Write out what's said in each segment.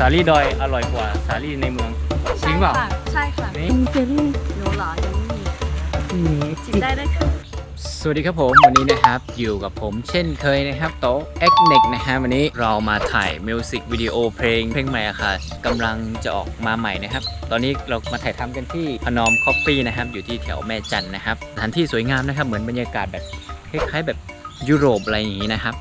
าลี่ดอยอร่อยกว่าสาลี่ในเมืองจริงเปล่าใช่ค่ะนี่เจลลี่หนูหรอยังไม่มีจิบได้เลยค่ะสวัสดีครับผมวันนี้นะครับอยู่กับผมเช่นเคยนะครับโต๊ะ X Next นะฮะวันนี้เรามาถ่ายมิวสิกวิดีโอเพลงใหม่อะค่ะกำลังจะออกมาใหม่นะครับตอนนี้เรามาถ่ายทำกันที่พนอมคอฟฟี่นะครับอยู่ที่แถวแม่จันนะครับสถานที่สวยงามนะครับเหมือนบรรยากาศแบบคล้ายๆแบบยุโรปอะไรอย่างนี้นะครับ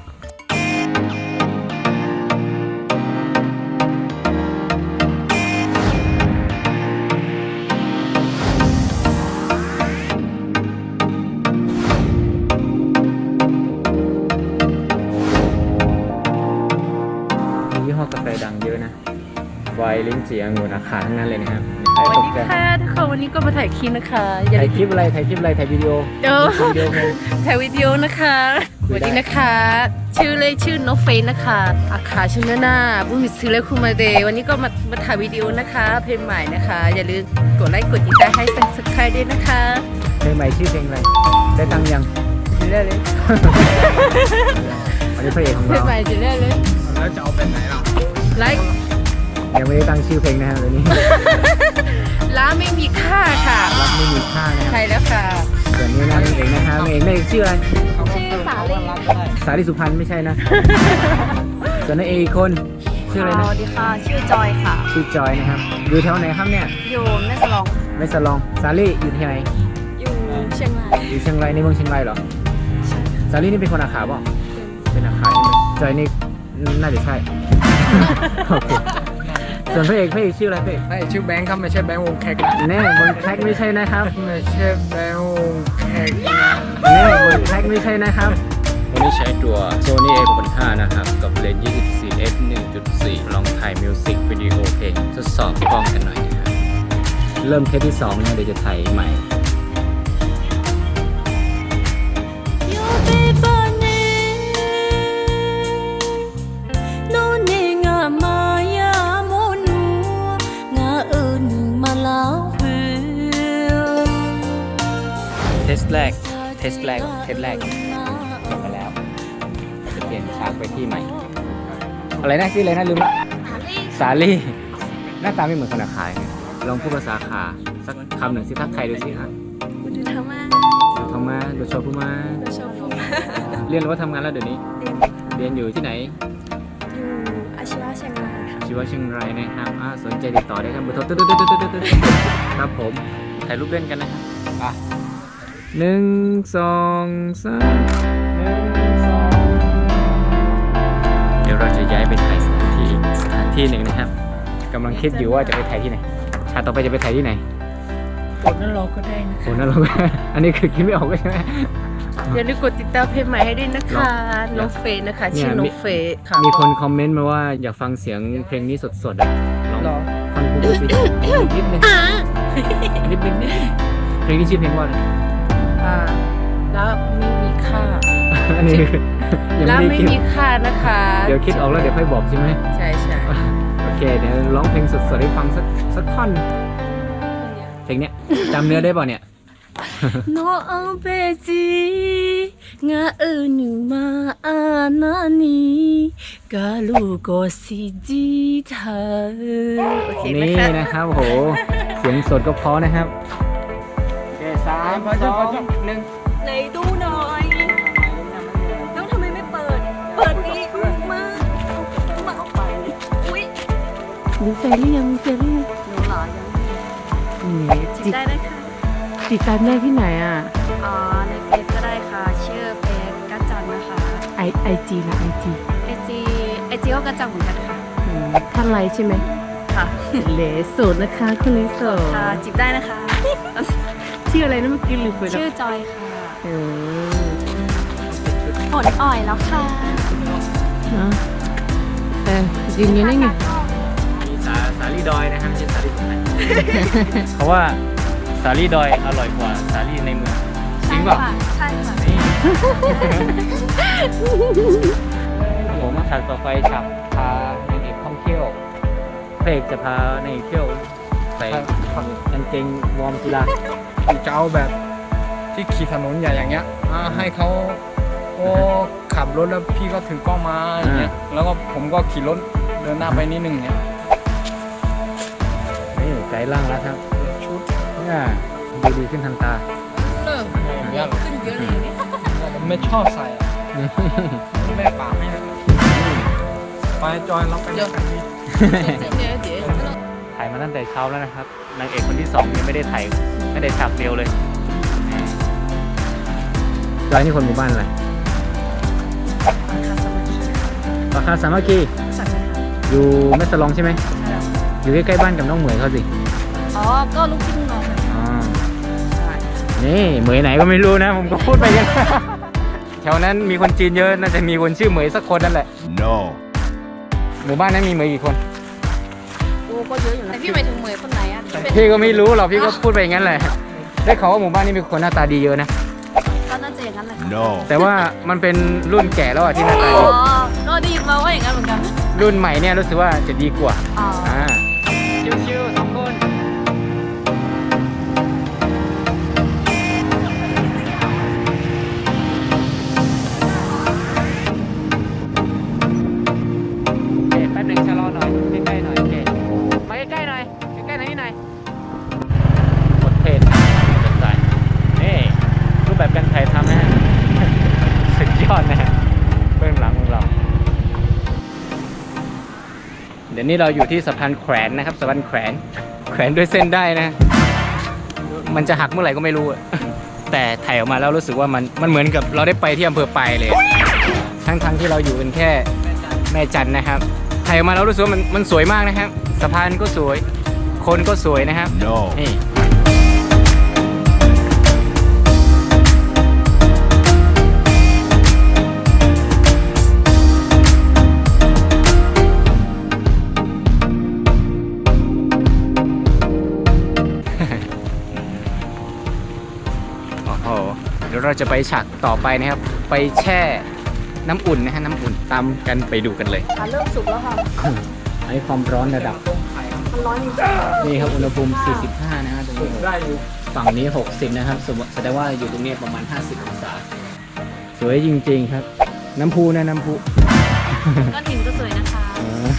ยี่ห้อกาแฟดังเยอะนะไวน์ลิ้นจี่องุ่นอาคาทั้งนั้นเลยนะครับสวัสดีค่ะทุกคนวันนี้ก็มาถ่ายคลิปนะคะถ่ายคลิปอะไรถ่ายวิดีโอถ่ายวิดีโอนะคะวันนี้นะคะชื่อเลยชื่อน้องเฟนนะคะอาคาชื่อหน้าบุ้มิซื้อเลยคุณมาเดย์วันนี้ก็มาถ่ายวิดีโอนะคะเพลงใหม่นะคะอย่าลืมกดไลค์กดติดตามให้สับสไครต์ด้วยนะคะเพลงใหม่ชื่อเพลงอะไรได้ตังยังจะได้เลยอันนี้พระเอกของเราเพลงใหม่จะได้เลยแล้วจะเอาเป็นไหนล่ะไลค์ยังไม่ได้ตั้งชื่อเพลงนะฮะวันนี้ร้านไม่มีค่าค่ะรักไม่มีค่านะใช่แล้วค่ะส่วนนี้นะเองนะคะเองชื่ออะไรชื่อสาลีสุพรรณไม่ใช่นะส่วนนี้เอกคนชื่ออะไรนะสวัสดีค่ะชื่อจอยค่ะชื่อจอยนะครับอยู่แถวไหนครับเนี่ยอยู่แม่สลองสาลีอยู่ที่ไหนอยู่เชียงรายในเมืองเชียงรายเหรอสาลีนี่เป็นคนอาขาป่ะเป็นอาขาใช่ไหมจอยนี่น่าจะใช่โอเคส่วนพระเอกชื่ออะไรพระเอกชื่อแบงค์ครับไม่ใช่แบงค์วงแขกนะแน่วงแขกไม่ใช่นะครับไม่ใช่แบงค์วงแขกนะแน่วงแขกไม่ใช่นะครับวันนี้ใช้ตัว Sony A65 นะครับกับเลนส์ 24 f 1.4 ลองถ่ายมิวสิกวิดีโอเพลงทดสอบกล้องกันหน่อยนะครับเริ่มเทสที่2นะเดี๋ยวจะถ่ายใหม่เทสแรกจบไปแล้วจะเปลี่ยนฉากไปที่ใหม่อะไรนะชื่ออะไรนะลืมละสาลี่หน้าตาไม่เหมือนคนอาคายลองพูดภาษาขาสักคำหนึ่งสิทักใครดูสิครับดูธรรมะดูชอบพูมาเรียนหรือว่าทำงานแล้วเดี๋ยวนี้เรียนอยู่ที่ไหนอยู่อาชีวะเชียงรายค่ะอาชีวะเชียงรายนะครับสนใจติดต่อได้ครับเบอร์โทรครับผมถ่ายรูปเล่นกันนะครับ1 2 3 1 2เดี๋ยวเราจะย้ายไปถ่ายสถานที่หนึ่งนะครับกำลังคิดอยู่ว่าจะไปถ่ายที่ไหนฉากต่อไปจะไปถ่ายที่ไหนกดนั่นรอก็ได้นะโอ้นั่นเราอันนี้คือคิดไม่ออกใช่ไหมอย่าลืมกดติดตามเพลงใหม่ให้ด้วยนะคะน้องเฟย์นะคะชื่อน้องเฟย์ค่ะมีคนคอมเมนต์มาว่าอยากฟังเสียงเพลงนี้สดๆลองฟังดูสินิดนึงเพลงนี้ชื่อเพลงว่าอะไรแล้วไม่มีค่าอันนี้แล้วไม่มีค่านะคะเดี๋ยวคิดออกแล้วเดี๋ยวค่อยบอกใช่ไหมใช่โอเคเดี๋ยวร้องเพลงสดๆให้ฟังสักท่อนเพลงเนี้ยจำเนื้อได้ป่ะเนี่ยน้องเบจีงาหนูมาอานานีกาลูโกซิจิเธอนี่นะครับโหเสียงสดก็เพราะนะครับ3 2 1ไหนดูหน่อยต้องทำไมไม่เปิดดิมาอุ้ยมีแฟนหรือยังหนูหรอยังจิบได้เลยค่ะติดตามได้ที่ไหนอ่ะในเฟซก็ได้ค่ะชื่อเฟซกัจจังนะคะไอจีนะไอจีก็กัจจังเหมือนกันค่ะท่านไลน์ใช่ไหมค่ะเลโสดนะคะคุณเลโสดค่ะจิบได้นะคะชื่ออะไรนะเมื่อกี้ลืมไปแล้วชื่อจอยค่ะผลอ่อยแล้วค่ะยืนยันได้ไงสาลี่ดอยนะครับชื่อสาลี่เขาว่าสาลี่ดอยอร่อยกว่าสาลี่ในเมืองจริงเปล่าใช่ค่ะผมฉากต่อไปฉากพาในเอกท่องเที่ยวพระเอกจะพาในเที่ยวใส่กางเกงวอร์มกีฬาจะเอาแบบที่ขี่ถนนอย่างเงี้ยให้เขาขับรถแล้วพี่ก็ถือกล้องมาอย่างเงี้ยแล้วก็ผมก็ขี่รถเดินหน้าไปนิดนึงเงี้ย ใจร่างแล้วครับ ชุด เนี่ยดีขึ้นทางตา เริ่ม อย่างเงี้ย ขึ้นเยอะเลยเนี่ย ไม่ชอบใส่อะแม่ป่าให้นะไปจอยเราไปด้วยกันดี เดี๋ยว ถ่ายมาตั้งแต่เช้าแล้วนะครับนางเอกคนที่สองยังไม่ได้ถ่ายไม่ได้ฉากเดียวเลยจอยนี่คนหมู่บ้านอะไรปาคาสามัคคีอยู่แม่สลองใช่ไหมอยู่ใกล้ๆบ้านกับน้องเหมยเขาสิ อ๋อก็ลูกพี่ลูกน้องกัน อ๋อนี่เหมยไหนก็ไม่รู้นะ ผมก็พูดไปกัน แถวนั้นมีคนจีนเยอะน่าจะมีคนชื่อเหมยสักคนนั่นแหละ No. หมู่บ้านนั้นมีเหมยกี่คน โอ้ก็เยอะอยู่นะแต่พี่หมายถึงเหมยคนไหนอ่ะที่เป็น พี่ก็ไม่รู้หรอกพี่ก็พูดไปอย่างนั้นแหละได้ข่าวว่าหมู่บ้านนี้มีคนหน้าตาดีเยอะนะ ก็น่าจะอย่างนั้นแหละ No. แต่ว่ามันเป็นรุ่นแก่แล้วอะที่หน้าตา อ๋ ดี อก็ได้ยินมาว่าอย่างนั้นเหมือนกัน รุ่นใหม่เนี่ยรู้สึกว่าจะดีกว่า อ๋อ ชิวๆสองคนแป๊บหนึ่งชะลอหน่อยใกล้ๆหน่อยโอเคมาใกล้ๆหน่อยใกล้ๆหน่อยนี่หน่อยกดเทนเป็นสายนี่รูปแบบการถ่ายทำนะฮะ สุดยอดนะฮะเบื้องหลังของเรา เดี๋ยวนี้เราอยู่ที่สะพานแขวนนะครับสะพานแขวนด้วยเส้นได้นะ มันจะหักเมื่อไหร่ก็ไม่รู้อะ แต่ถ่ายออกมาแล้วรู้สึกว่ามันเหมือนกับเราได้ไปที่อำเภอปายเลย ทั้งที่เราอยู่กันแค่แม่จันนะครับถ่ายออกมาแล้วรู้สึกว่ามันสวยมากนะครับสะพานก็สวย คนก็สวยนะครับ No. นี่ โอ้โหเดี๋ยวเราจะไปฉากต่อไปนะครับ ไปแช่น้ำอุ่นนะฮะน้ำอุ่นตามกันไปดูกันเลย เริ่มสุกแล้วค่ะ อันนี้ความร้อนระดับ มันร้อนจริง นี่ครับอุณหภูมิ 45 นะฮะตรงนี้ ได้อยู่ ฝั่งนี้ 60 นะครับแสดงว่าอยู่ตรงนี้ประมาณ 50 องศา สวยจริงๆครับ น้ำพุนะน้ำพุ ๆก้อนหินก็สวยนะคะ อ่า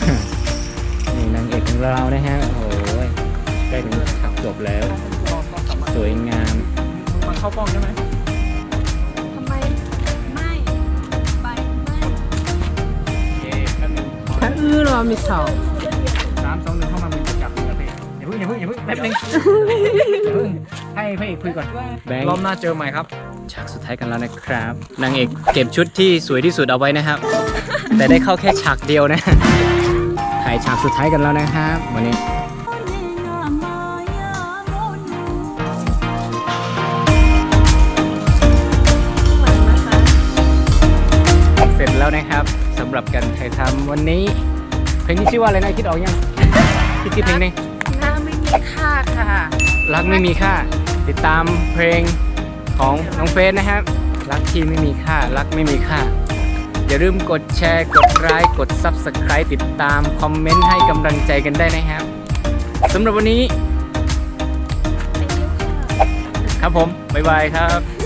นี่นางเอกของเรานะฮะ โอ้โหใกล้ถึงฉากจบแล้ว สวยงาม มันเข้าป้องใช่ไหม ทำไมไม่ไปไม่ โอเคแป๊บนึง ถ้ารอมีเสา 3 2 1เข้ามามีจับมือกันเลยอย่าเพิ่งแป๊บนึงให้พระเอกคุยก่อนแบงค์ รอบหน้าเจอใหม่ครับ ฉากสุดท้ายกันแล้วนะครับนางเอกเก็บชุดที่สวยที่สุดเอาไว้นะครับ แต่ได้เข้าแค่ฉากเดียวนะ ถ่ายฉากสุดท้ายกันแล้วนะครับวันนี้เสร็จแล้วนะครับสำหรับการถ่ายทำวันนี้ เพลงนี้ชื่อว่าอะไรนะคิดออกยังคิดเพลงนี้ หน้าไม่มีค่าค่ะ รักไม่มีค่าติดตามเพลงของน้องเฟสนะครับ รักที่ไม่มีค่ารักไม่มีค่า อย่าลืมกดแชร์กดไลค์กด Subscribe ติดตามคอมเมนต์ให้กำลังใจกันได้นะครับสำหรับวันนี้ ครับผม บ๊ายบายครับ